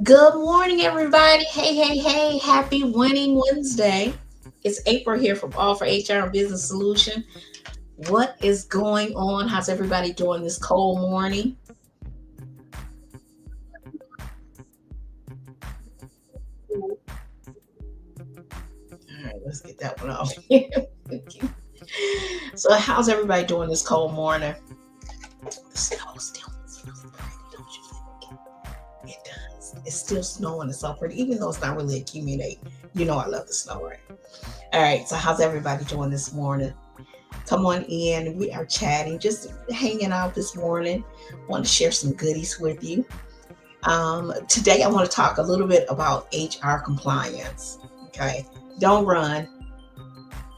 Good morning, everybody. Hey, hey, hey. Happy Winning Wednesday. It's April here from All for HR and Business Solution. What is going on? How's everybody doing this cold morning? All right, let's get that one off here. So, how's everybody doing this cold morning? The snow still smells pretty, don't you think? It does. It's still snowing. It's so pretty, even though it's not really accumulating. You know, I love the snow, right? All right, so how's everybody doing this morning? Come on in. We are chatting, just hanging out this morning. Want to share some goodies with you. Today, I want to talk a little bit about HR compliance. Okay. Don't run.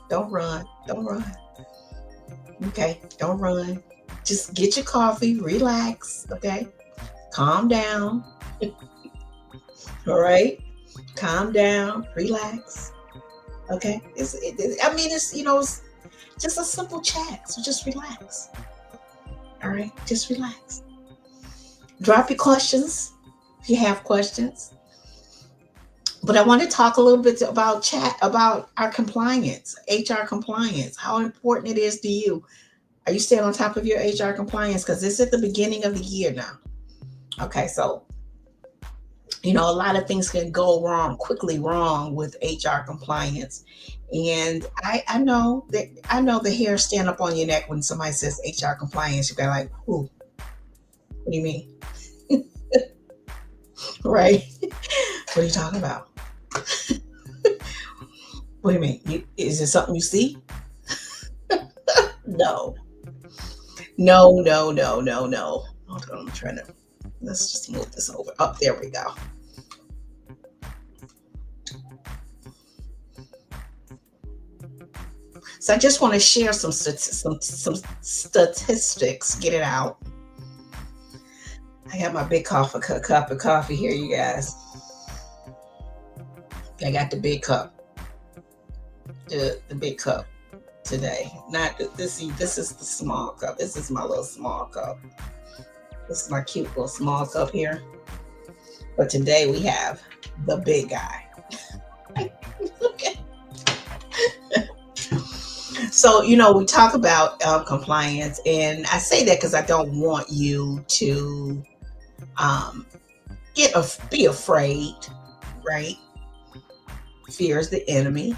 Don't run. Don't run. Okay. Don't run. Just get your coffee, relax. Okay. Calm down. All right. Calm down, relax. Okay. I mean, it's just a simple chat. So just relax. All right. Just relax. Drop your questions if you have questions. But I want to talk a little bit about our compliance, HR compliance, how important it is to you. Are you staying on top of your HR compliance? Because it's at the beginning of the year now. Okay, so a lot of things can go quickly wrong with HR compliance. And I know the hair stand up on your neck when somebody says HR compliance. You're like, "Who? What do you mean?" Right? What are you talking about? What do you mean? Is it something you see? No, no, no, no, no, no. Hold on, I'm trying to. Let's just move this over. Up there we go. So I just want to share some statistics. Get it out. I got my big cup of coffee here, you guys. I got the big cup, the big cup today. Not this. This is the small cup. This is my little small cup. This is my cute little small cup here. But today we have the big guy. Okay. So, we talk about compliance, and I say that because I don't want you to um, be afraid, right? Fear is the enemy.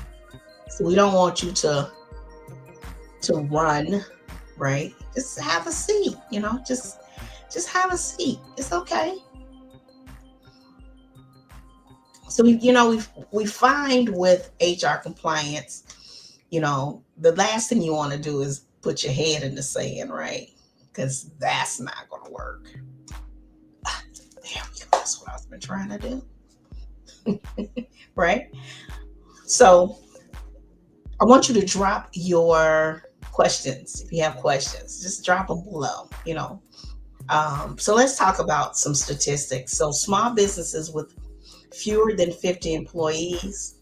So we don't want you to run, right? Just have a seat, just have a seat. It's okay. So we find with HR compliance, the last thing you want to do is put your head in the sand, right? Because that's not going to work. There we go. That's what I've been trying to do, right? So I want you to drop your questions. If you have questions, just drop them below. So let's talk about some statistics. So small businesses with fewer than 50 employees,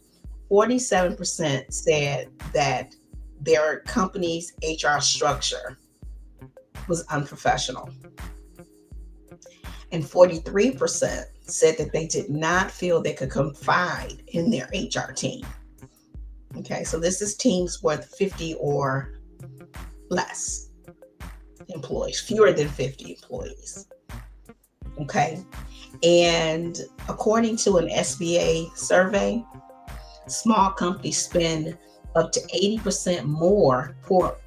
47% said that their company's HR structure was unprofessional. And 43% said that they did not feel they could confide in their HR team. Okay, so this is teams with 50 or less employees, fewer than 50 employees. Okay, and according to an SBA survey, small companies spend up to 80% more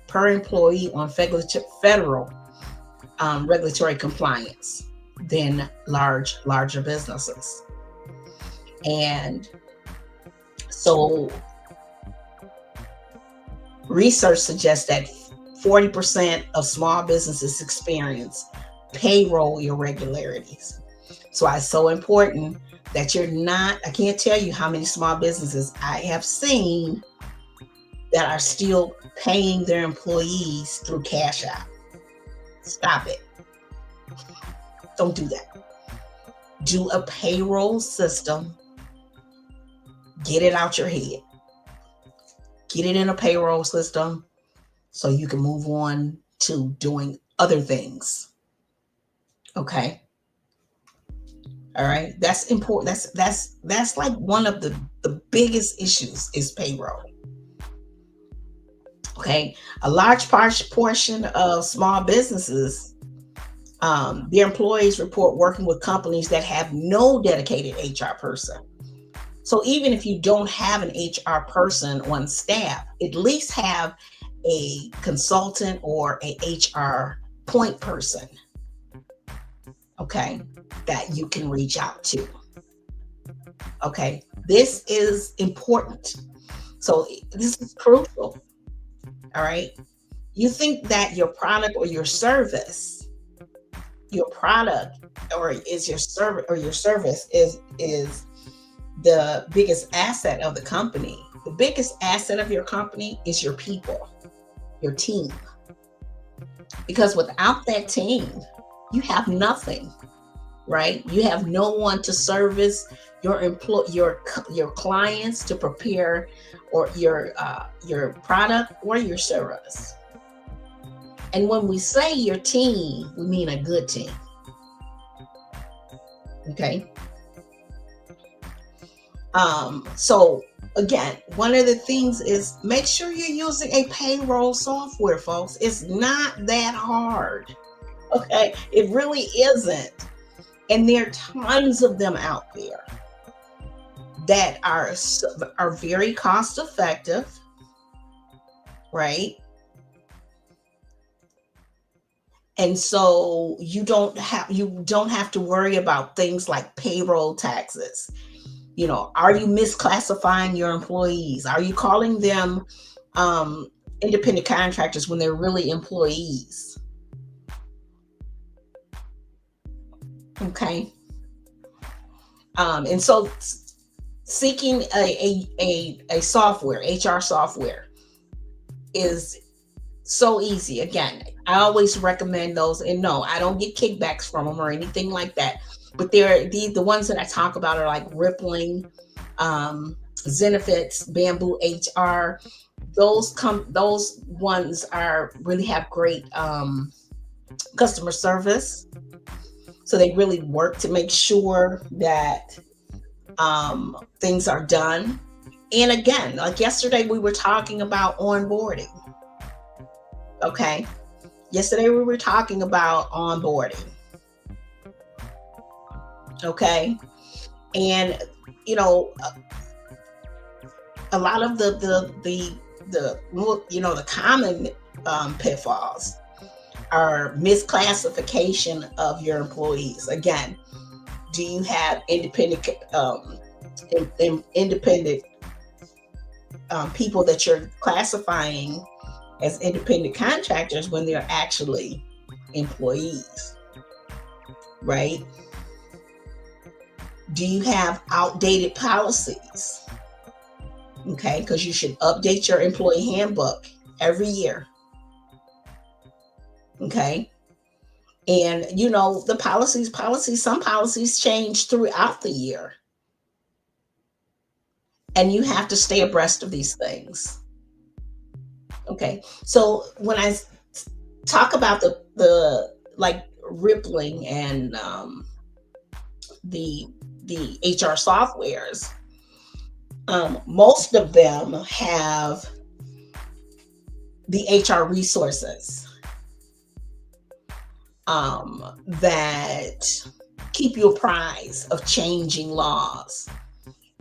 per employee on federal regulatory compliance than larger businesses. And so research suggests that 40% of small businesses experience payroll irregularities. So it's so important that I can't tell you how many small businesses I have seen that are still paying their employees through Cash App. Stop it. Don't do that. Do a payroll system. Get it out your head. Get it in a payroll system so you can move on to doing other things. Okay. All right, that's important. That's like one of the biggest issues is payroll. Okay, a large portion of small businesses, their employees report working with companies that have no dedicated HR person. So even if you don't have an HR person on staff, at least have a consultant or a HR point person, okay, that you can reach out to. Okay, this is important. So this is crucial. All right. You think that your product or your product or is your service or your service is the biggest asset of the company. The biggest asset of your company is your people, your team. Because without that team, you have nothing, right? You have no one to service your clients, to prepare or your product or your service. And when we say your team, we mean a good team. Okay. So again, one of the things is make sure you're using a payroll software, folks. It's not that hard. Okay. It really isn't. And there are tons of them out there that are very cost effective, right? And so you don't have to worry about things like payroll taxes. You know, are you misclassifying your employees? Are you calling them um, independent contractors when they're really employees? Okay. And so seeking a software, HR software, is so easy. Again, I always recommend those. And no, I don't get kickbacks from them or anything like that. But the ones that I talk about are like Rippling, Zenefits, Bamboo HR. Those ones are really have great customer service. So they really work to make sure that things are done. And again, like yesterday, we were talking about onboarding. Okay. Yesterday, we were talking about onboarding. Okay. And, you know, a lot of the common pitfalls are misclassification of your employees. Again, do you have independent people that you're classifying as independent contractors when they're actually employees, right? Do you have outdated policies? Okay, because you should update your employee handbook every year. Okay. And you know, some policies change throughout the year. And you have to stay abreast of these things. Okay. So when I talk about the like Rippling and the HR softwares, most of them have the HR resources that keep you apprised of changing laws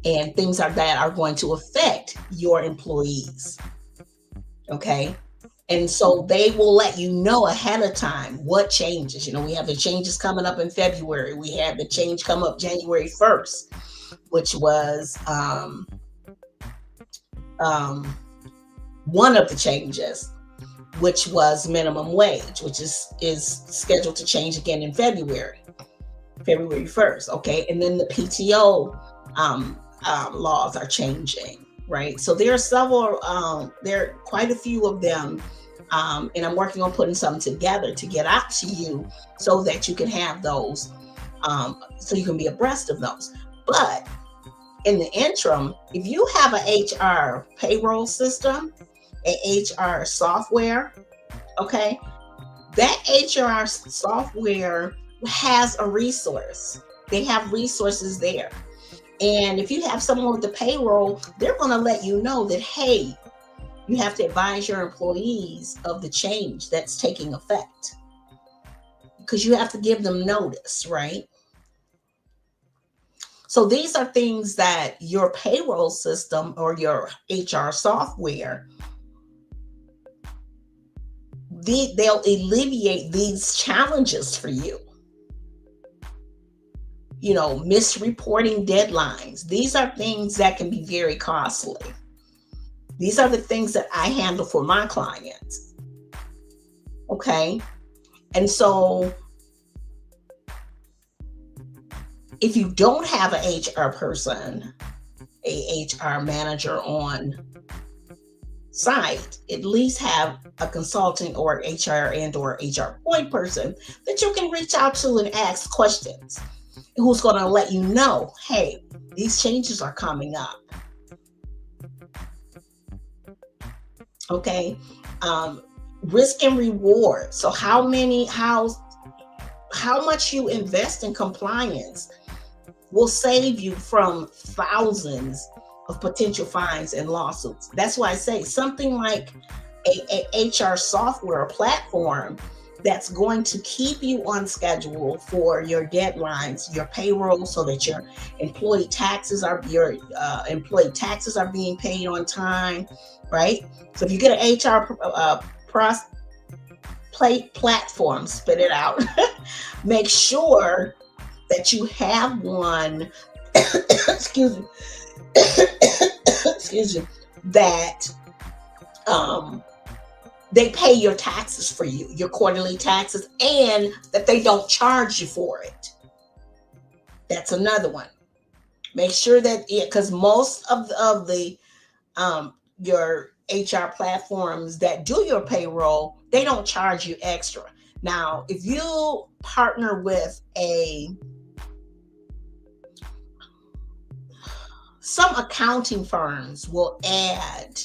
and things like that are going to affect your employees. Okay. And so they will let you know ahead of time what changes. You know, we have the changes coming up in February. We had the change come up January 1st, which was one of the changes, which was minimum wage, which is scheduled to change again in February 1st. Okay. And then the PTO laws are changing, right? So there are there are quite a few of them. And I'm working on putting something together to get out to you so that you can have those, so you can be abreast of those. But in the interim, if you have an HR payroll system, an HR software, okay, that HR software has a resource. They have resources there. And if you have someone with the payroll, they're going to let you know that, hey, you have to advise your employees of the change that's taking effect, because you have to give them notice, right? So these are things that your payroll system or your HR software, they'll alleviate these challenges for you. You know, misreporting deadlines. These are things that can be very costly. These are the things that I handle for my clients. Okay. And so if you don't have an HR person, a HR manager on site, at least have a consultant or HR and or HR point person that you can reach out to and ask questions, who's going to let you know, hey, these changes are coming up. Okay. Risk and reward. So how much you invest in compliance will save you from thousands of potential fines and lawsuits. That's why I say something like a HR software platform that's going to keep you on schedule for your deadlines, your payroll, so that your employee taxes are being paid on time, right? So if you get an HR platform, spit it out. Make sure that you have one. excuse me. excuse me. That they pay your taxes for you, your quarterly taxes, and that they don't charge you for it. That's another one. Make sure that because most of the your HR platforms that do your payroll, they don't charge you extra. Now, if you partner with some accounting firms will add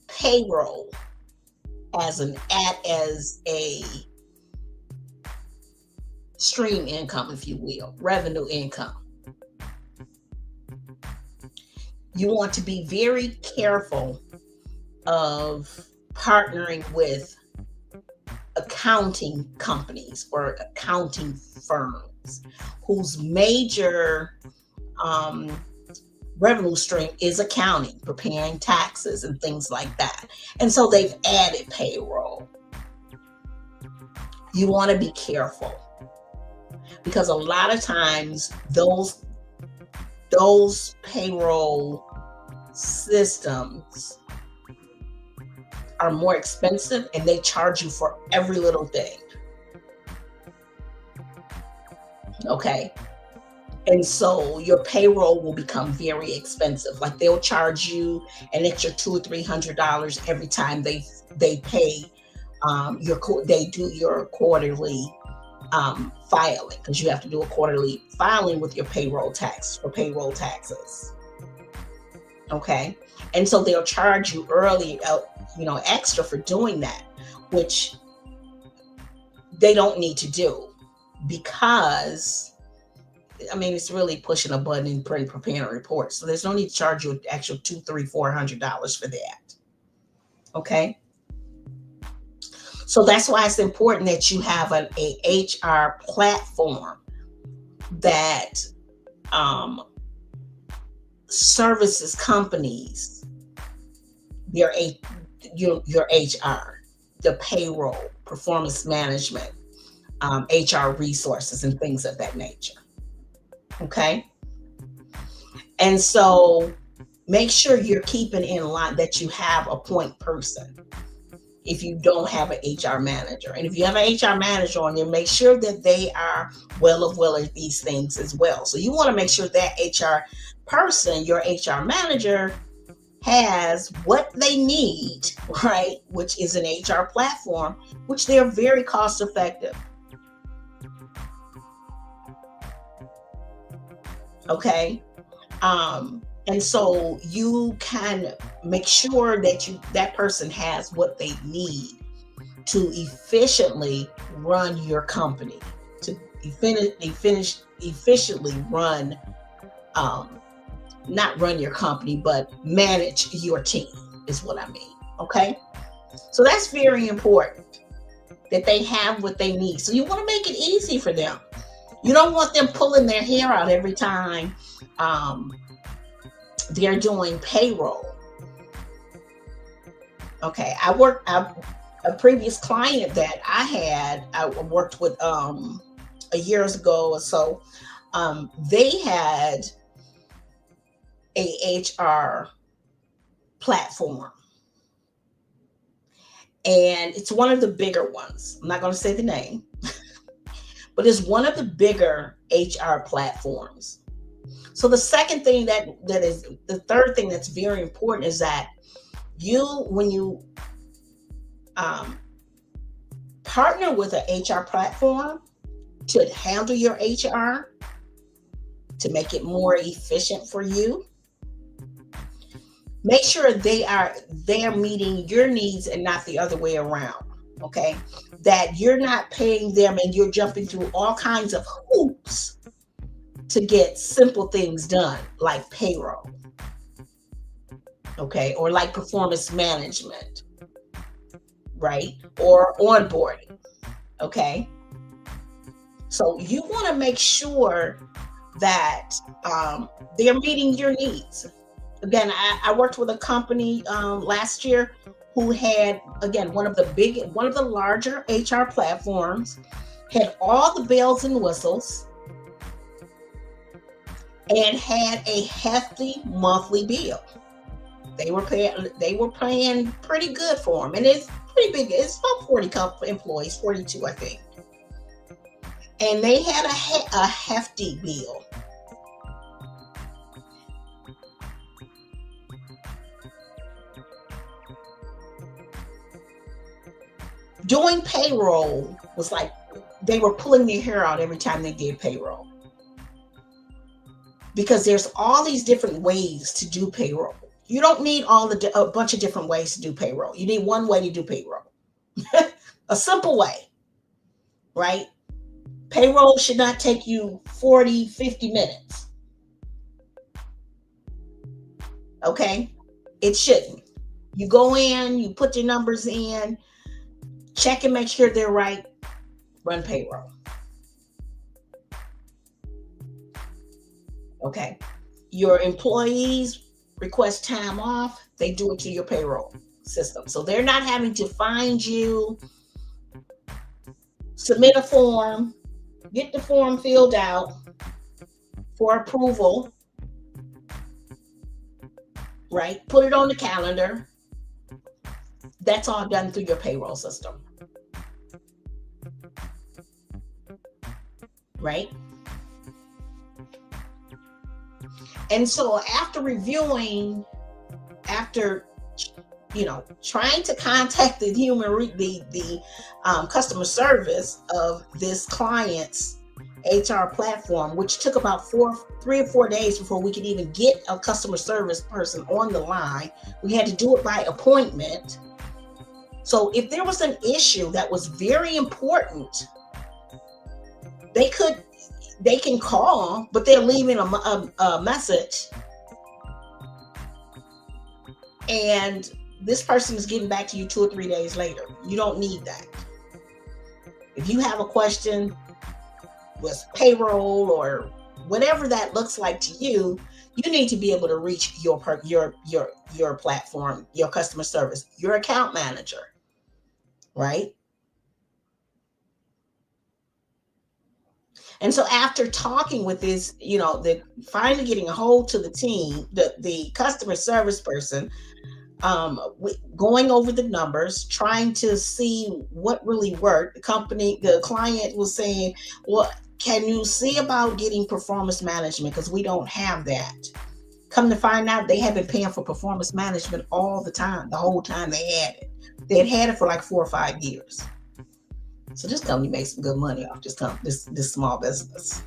payroll as a stream income, if you will, revenue income. You want to be very careful of partnering with accounting companies or accounting firms whose major revenue stream is accounting, preparing taxes and things like that. And so they've added payroll. You want to be careful, because a lot of times those payroll systems are more expensive and they charge you for every little thing. Okay. And so your payroll will become very expensive. Like they'll charge you an extra $200 or $300 every time they pay they do your quarterly filing, because you have to do a quarterly filing with your payroll tax for payroll taxes. Okay. And so they'll charge you early, extra for doing that, which they don't need to do, because it's really pushing a button and preparing a report. So there's no need to charge you an extra $200, $300, $400 for that. Okay. So that's why it's important that you have a HR platform that services companies, your HR, the payroll, performance management, HR resources, and things of that nature. Okay. And so make sure you're keeping in line that you have a point person if you don't have an HR manager. And if you have an HR manager on there, make sure that they are well of these things as well. So you want to make sure that HR person, your HR manager, has what they need, right? Which is an HR platform, which they're very cost effective. Okay. And so you can make sure that that person has what they need to efficiently run your company. to efficiently run, not run your company, but manage your team is what I mean. Okay. So that's very important that they have what they need. So you want to make it easy for them. You don't want them pulling their hair out every time they're doing payroll. Okay. A previous client that I worked with a years ago or so. They had a HR platform, and it's one of the bigger ones. I'm not going to say the name, but it's one of the bigger HR platforms. So the second thing the third thing that's very important is that when you partner with an HR platform to handle your HR, to make it more efficient for you, make sure they are meeting your needs and not the other way around. Okay, that you're not paying them and you're jumping through all kinds of hoops to get simple things done like payroll, okay, or like performance management, right, or onboarding. Okay, so you want to make sure that they're meeting your needs. Again, I worked with a company last year who had, again, one of the larger HR platforms, had all the bells and whistles, and had a hefty monthly bill. They were paying pretty good for them, and it's pretty big. It's about 40 employees, 42, I think, and they had a hefty bill. Doing payroll was like they were pulling their hair out every time they did payroll, because there's all these different ways to do payroll. You don't need a bunch of different ways to do payroll. You need one way to do payroll, a simple way, right? Payroll should not take you 40, 50 minutes. Okay? It shouldn't. You go in, you put your numbers in, check and make sure they're right, run payroll. Okay. Your employees request time off, they do it to your payroll system. So they're not having to find you, submit a form, get the form filled out for approval, right? Put it on the calendar. That's all done through your payroll system, right? And so after reviewing, trying to contact the customer service of this client's HR platform, which took about 3 or 4 days before we could even get a customer service person on the line. We had to do it by appointment. So if there was an issue that was very important, they can call, but they're leaving a message, and this person is getting back to you 2 or 3 days later. You don't need that. If you have a question with payroll or whatever that looks like to you, you need to be able to reach your platform, your customer service, your account manager, right? And so after talking with this, finally getting a hold to the team, the customer service person, going over the numbers, trying to see what really worked. The client was saying, well, can you see about getting performance management? Because we don't have that. Come to find out, they have been paying for performance management all the time, the whole time they had it. They had it for like 4 or 5 years. So this company makes some good money off this small business.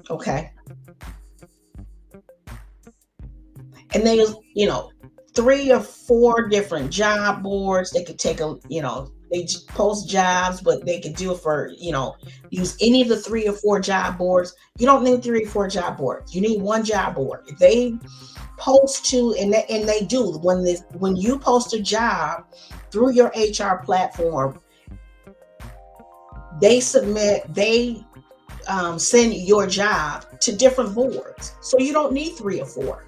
Okay. And they, 3 or 4 different job boards. They could take post jobs, but they can do it for, use any of the 3 or 4 job boards. You don't need 3 or 4 job boards. You need one job board. If they post to, and they do, when you post a job through your HR platform, they send your job to different boards. So you don't need 3 or 4.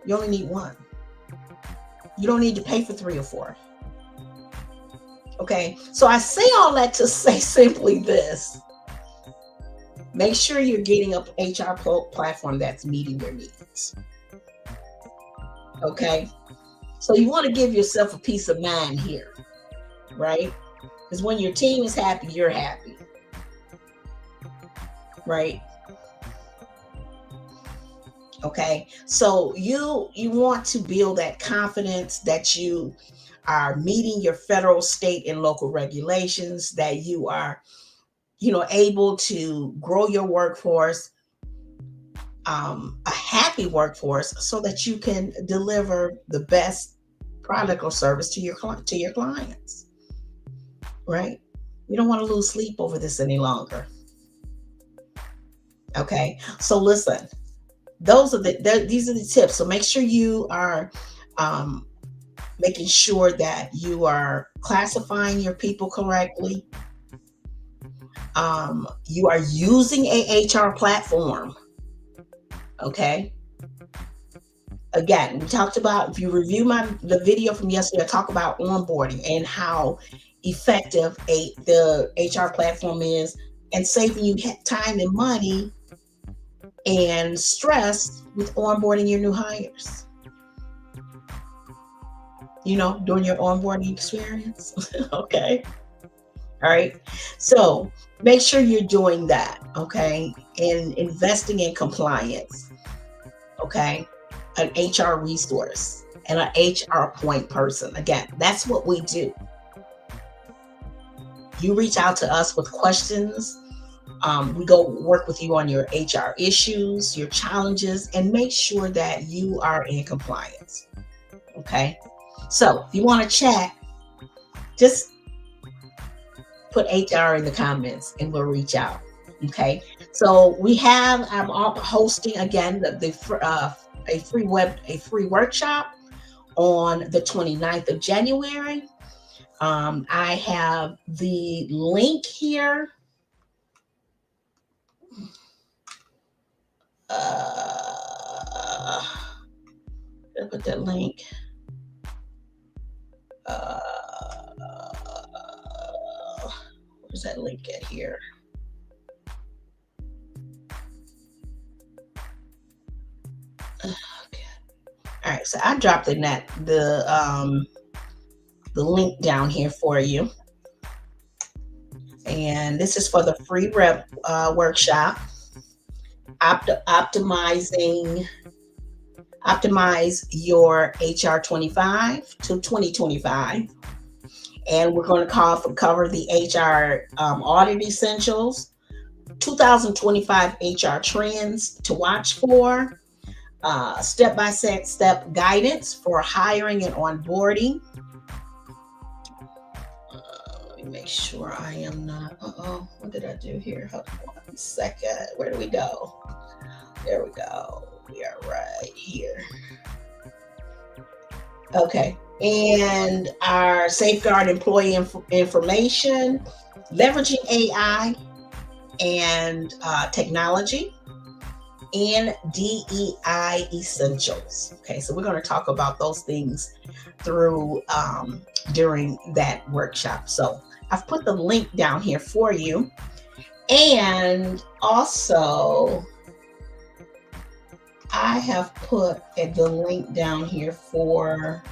You only need one. You don't need to pay for 3 or 4. Okay, so I say all that to say simply this: make sure you're getting an HR platform that's meeting your needs. Okay, so you want to give yourself a peace of mind here, right? Because when your team is happy, you're happy, right? Okay, so you want to build that confidence that you are meeting your federal, state, and local regulations, that you are, able to grow your workforce, a happy workforce, so that you can deliver the best product or service to your clients, right? You don't want to lose sleep over this any longer. Okay, so listen, these are the tips. So make sure you are making sure that you are classifying your people correctly. You are using a HR platform. Okay. Again, we talked about, if you review the video from yesterday, I talk about onboarding and how effective the HR platform is, and saving you time and money and stress with onboarding your new hires. During your onboarding experience. Okay. All right. So make sure you're doing that. Okay. And investing in compliance. Okay. An HR resource and an HR point person. Again, that's what we do. You reach out to us with questions. We go work with you on your HR issues, your challenges, and make sure that you are in compliance. Okay. So if you want to chat, just put HR in the comments and we'll reach out. Okay. So I'm hosting again a free workshop on the 29th of January. I have the link here. I'll put that link. Where's that link at here? Okay. All right. So I dropped the link down here for you. And this is for the free rep workshop. Optimize your HR 25 to 2025. And we're going to cover the HR audit essentials, 2025 HR trends to watch for, step-by-step guidance for hiring and onboarding. Let me make sure I am not. What did I do here? Hold on 1 second. Where do we go? There we go. We are right here. Okay. And our safeguard employee information, leveraging AI and technology, and DEI essentials. Okay, so we're going to talk about those things during that workshop. So I've put the link down here for you, and also I have put the link down here for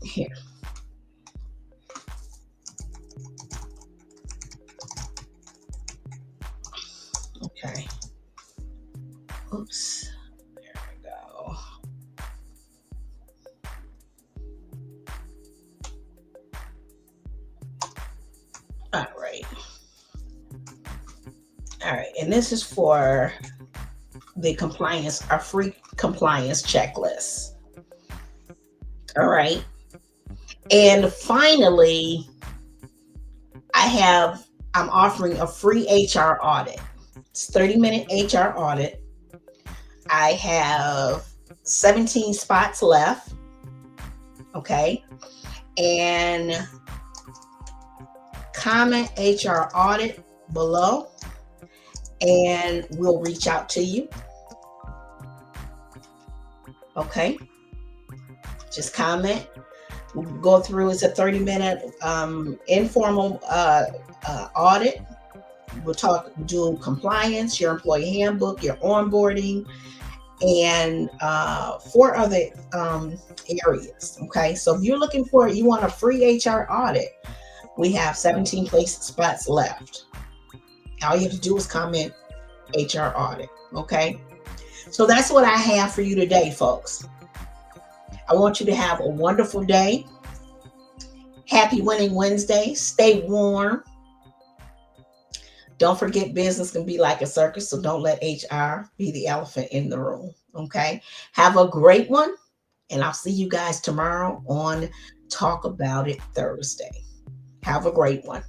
here. Okay. Oops. There we go. All right. And this is for the compliance, our free compliance checklist. All right. And finally, I'm offering a free HR audit. It's 30-minute HR audit. I have 17 spots left. Okay. And comment HR audit below and we'll reach out to you. Okay. Just comment. We'll go through. It's a 30-minute informal audit. We'll do compliance, your employee handbook, your onboarding, and 4 other areas. Okay. So if you're looking for you want a free HR audit, we have 17 spots left. All you have to do is comment HR audit. Okay. So that's what I have for you today, folks. I want you to have a wonderful day. Happy Winning Wednesday. Stay warm. Don't forget, business can be like a circus, so don't let HR be the elephant in the room. Okay. Have a great one. And I'll see you guys tomorrow on Talk About It Thursday. Have a great one.